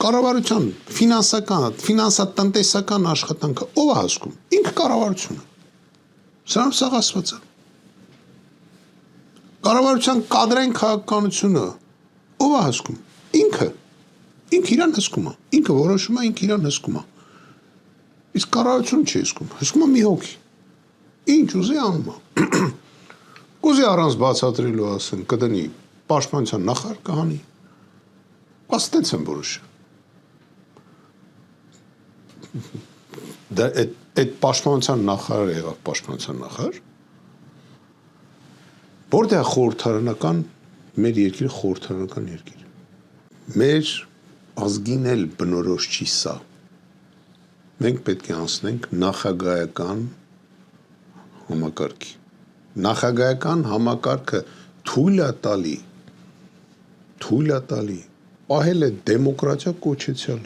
Կառավարության ֆինանսատնտեսական աշխատանքը ով է հասկում։ Ինքը կառավարությունը։ Սրանով սաղ ասված է։ Կառավարության կադրային քաղաքականությունը ով է հասկում։ Ինքը իրան հսկում է, ինքը որոշում է, ինքը իրան հսկում է։ Իսկ կառավարությունը չի հսկում, հսկում է մի հոգի։ Ինչ ուզի անում է։ Կուզի առանց բացատրելու ասեն, կդնի պաշտպանության նախարար կհանի։ Աստենց են որոշը։ Դա այդ պաշտպանության նախարարը եղավ պաշտպանության նախարար։ Որտեղ խորհրդարանական մեր երկիրը խորհրդարանական երկիր։ Մեր ազգին էլ բնորոշ չի սա։ Մենք պետք է անցնենք նախագահական համակարգի։ Նախագահական համակարգը թույլ է տալի պահել է դեմոկրատիա կոչեցյալը։